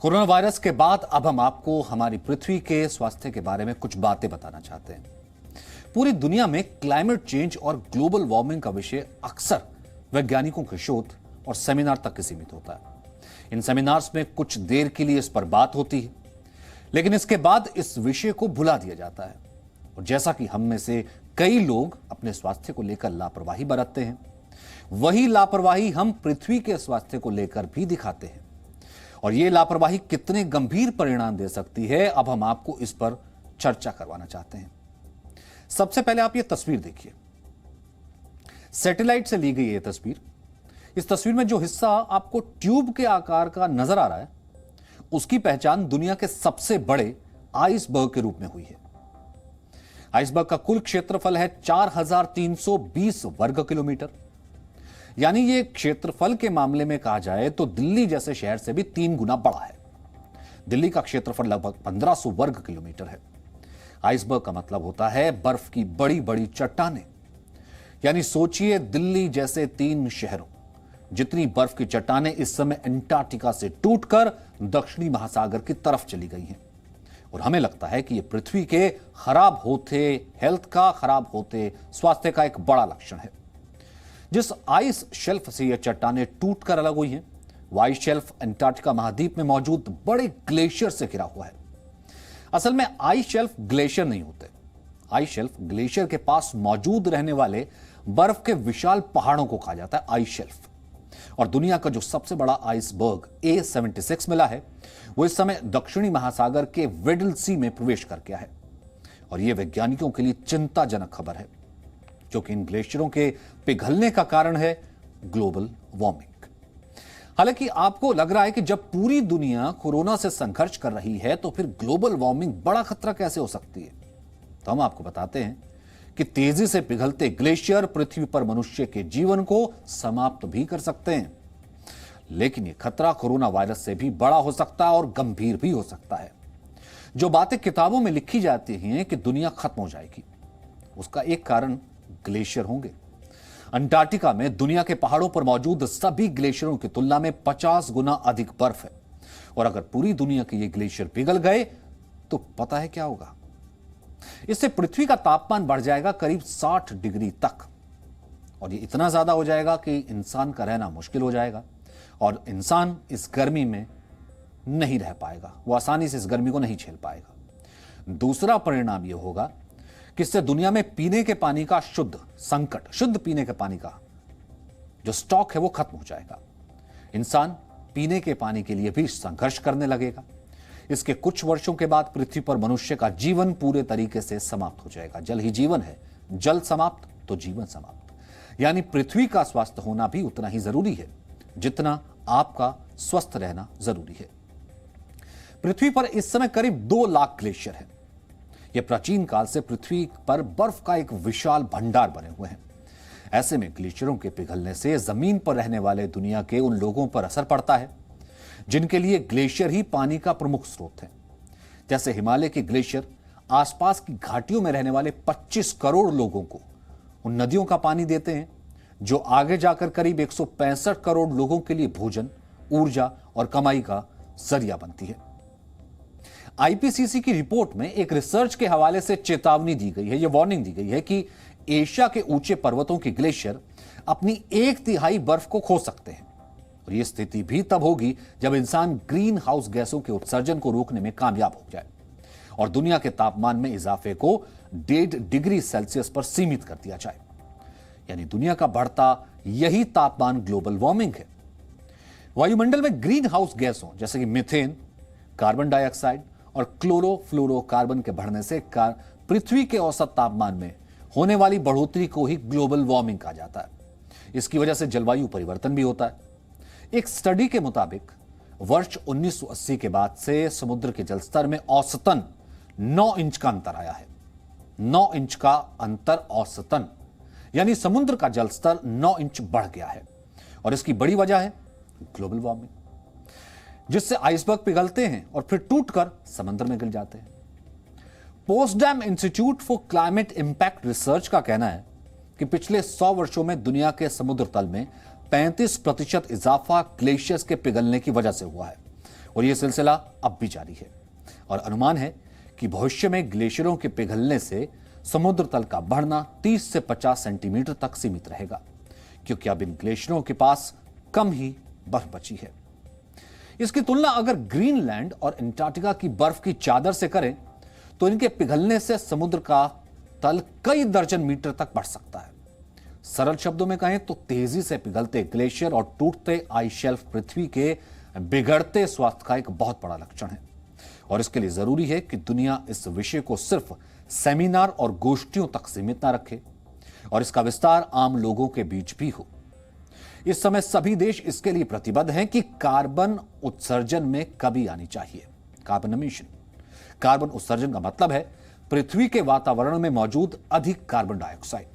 Corona virus के बाद अब हम आपको हमारी पृथ्वी के स्वास्थ्य के बारे में कुछ बातें बताना चाहते हैं। पूरी दुनिया में क्लाइमेट चेंज और ग्लोबल वार्मिंग का विषय अक्सर वैज्ञानिकों के शोध और सेमिनार तक सीमित होता है। इन सेमिनार्स में कुछ देर के लिए इस पर बात होती है, लेकिन इसके बाद इस विषय को भुला दिया जाता है। और जैसा कि हम में से कई लोग अपने स्वास्थ्य को लेकर लापरवाही बरतते हैं, वही लापरवाही हम पृथ्वी के स्वास्थ्य को लेकर भी दिखाते हैं। और यह लापरवाही कितने गंभीर परिणाम दे सकती है, अब हम आपको इस पर चर्चा करवाना चाहते हैं। सबसे पहले आप यह तस्वीर देखिए, सैटेलाइट से ली गई यह तस्वीर। इस तस्वीर में जो हिस्सा आपको ट्यूब के आकार का नजर आ रहा है, उसकी पहचान दुनिया के सबसे बड़े आइसबर्ग के रूप में हुई है। आइसबर्ग का कुल क्षेत्रफल है 4320 वर्ग किलोमीटर, यानी ये क्षेत्रफल के मामले में कहा जाए तो दिल्ली जैसे शहर से भी 3 गुना बड़ा है। दिल्ली का क्षेत्रफल लगभग 1500 वर्ग किलोमीटर है। आइसबर्ग का मतलब होता है बर्फ की बड़ी बड़ी चट्टानें। यानी सोचिए, दिल्ली जैसे 3 शहरों जितनी बर्फ की चट्टानें इस समय अंटार्कटिका से टूटकर दक्षिणी महासागर की तरफ चली गई हैं। और हमें लगता है कि यह पृथ्वी के खराब होते हेल्थ का, खराब होते स्वास्थ्य का एक बड़ा लक्षण है। जिस आइस शेल्फ से यह चट्टानें टूटकर अलग हुई हैं, वो आइस शेल्फ अंटार्कटिका महाद्वीप में मौजूद बड़े ग्लेशियर से घिरा हुआ है। असल में आइस शेल्फ ग्लेशियर नहीं होते। आइस शेल्फ ग्लेशियर के पास मौजूद रहने वाले बर्फ के विशाल पहाड़ों को कहा जाता है आइस शेल्फ। और दुनिया का जो सबसे बड़ा आइसबर्ग A76 मिला है, वो इस समय दक्षिणी महासागर के वेडल सी में प्रवेश कर गया है। और यह वैज्ञानिकों के लिए चिंताजनक खबर है, क्योंकि इन ग्लेशियरों के पिघलने का कारण है ग्लोबल वार्मिंग। हालांकि आपको लग रहा है कि जब पूरी दुनिया कोरोना से संघर्ष कर रही है, तो फिर ग्लोबल वार्मिंग बड़ा खतरा कैसे हो सकती है। तो हम आपको बताते हैं कि तेजी से पिघलते ग्लेशियर पृथ्वी पर मनुष्य के जीवन को समाप्त भी कर सकते हैं। लेकिन यह खतरा कोरोना वायरस से भी बड़ा हो सकता है और गंभीर भी हो सकता है। जो बातें किताबों में लिखी जाती हैं कि दुनिया खत्म हो जाएगी, उसका एक कारण ग्लेशियर होंगे। अंटार्कटिका में दुनिया के पहाड़ों पर मौजूद सभी ग्लेशियरों की तुलना में 50 गुना अधिक बर्फ है। और अगर पूरी दुनिया के ये ग्लेशियर पिघल गए तो पता है क्या होगा। इससे पृथ्वी का तापमान बढ़ जाएगा करीब 60 डिग्री तक। और ये इतना ज्यादा हो जाएगा कि इंसान का रहना मुश्किल हो जाएगा और इंसान इस गर्मी में नहीं रह पाएगा, वो आसानी से इस गर्मी को नहीं झेल पाएगा। दूसरा परिणाम यह होगा कि इससे दुनिया में पीने के पानी का शुद्ध पीने के पानी का जो स्टॉक है वो खत्म हो जाएगा। इंसान पीने के पानी के लिए भी संघर्ष करने लगेगा। इसके कुछ वर्षों के बाद पृथ्वी पर मनुष्य का जीवन पूरे तरीके से समाप्त हो जाएगा। जल ही जीवन है, जल समाप्त तो जीवन समाप्त। यानी पृथ्वी का स्वास्थ्य होना भी उतना ही जरूरी है जितना आपका स्वस्थ रहना जरूरी है। पृथ्वी पर इस समय करीब 2 लाख ग्लेशियर हैं। यह प्राचीन काल से पृथ्वी पर बर्फ का एक विशाल भंडार बने हुए हैं। ऐसे में ग्लेशियरों के पिघलने से जमीन पर रहने वाले दुनिया के उन लोगों पर असर पड़ता है जिनके लिए ग्लेशियर ही पानी का प्रमुख स्रोत है। जैसे हिमालय के ग्लेशियर आसपास की घाटियों में रहने वाले 25 करोड़ लोगों को उन नदियों का पानी देते हैं, जो आगे जाकर करीब 165 करोड़ लोगों के लिए भोजन, ऊर्जा और कमाई का जरिया बनती है। आईपीसीसी की रिपोर्ट में एक रिसर्च के हवाले से चेतावनी दी गई है, यह वार्निंग दी गई है कि एशिया के ऊंचे पर्वतों के ग्लेशियर अपनी 1/3 बर्फ को खो सकते हैं। और यह स्थिति भी तब होगी जब इंसान ग्रीन हाउस गैसों के उत्सर्जन को रोकने में कामयाब हो जाए और दुनिया के तापमान में इजाफे को 1.5 डिग्री सेल्सियस पर सीमित कर दिया जाए। यानी दुनिया का बढ़ता यही तापमान ग्लोबल वार्मिंग है। वायुमंडल में ग्रीन हाउस गैसों जैसे कि मीथेन, कार्बन डाइऑक्साइड और क्लोरोफ्लोरोकार्बन के बढ़ने से पृथ्वी के औसत तापमान में होने वाली बढ़ोतरी को ही ग्लोबल वार्मिंग कहा जाता है। इसकी वजह से जलवायु परिवर्तन भी होता है। एक स्टडी के मुताबिक वर्ष 1980 के बाद से समुद्र के जलस्तर में औसतन 9 इंच का अंतर आया है। 9 इंच का अंतर औसतन, यानी समुद्र का जलस्तर 9 इंच बढ़ गया है। और इसकी बड़ी वजह है ग्लोबल वार्मिंग, जिससे आइसबर्ग पिघलते हैं और फिर टूटकर समंदर में गिर जाते हैं। Potsdam Institute for Climate Impact Research का कहना है कि पिछले 100 वर्षों में दुनिया के समुद्र तल में 35% इजाफा ग्लेशियर्स के पिघलने की वजह से हुआ है। और यह सिलसिला अब भी जारी है और अनुमान है कि भविष्य में ग्लेशियरों के पिघलने से समुद्र तल का बढ़ना 30 से 50 सेंटीमीटर तक सीमित रहेगा, क्योंकि अब इन ग्लेशियरों के पास कम ही बर्फ बची है। इसकी तुलना अगर ग्रीनलैंड और अंटार्कटिका की बर्फ की चादर से करें तो इनके पिघलने से समुद्र का तल कई दर्जन मीटर तक बढ़ सकता है। सरल शब्दों में कहें तो तेजी से पिघलते ग्लेशियर और टूटते आइस शेल्फ पृथ्वी के बिगड़ते स्वास्थ्य का एक बहुत बड़ा लक्षण है और इसके लिए जरूरी है कि दुनिया इस विषय को सिर्फ सेमिनार और गोष्ठियों तक सीमित ना रखे और इसका विस्तार आम लोगों के बीच भी हो। इस समय सभी देश इसके लिए प्रतिबद्ध हैं कि कार्बन उत्सर्जन में कमी आनी चाहिए। कार्बन एमिशन, कार्बन उत्सर्जन का मतलब है पृथ्वी के वातावरण में मौजूद अधिक कार्बन डाइऑक्साइड।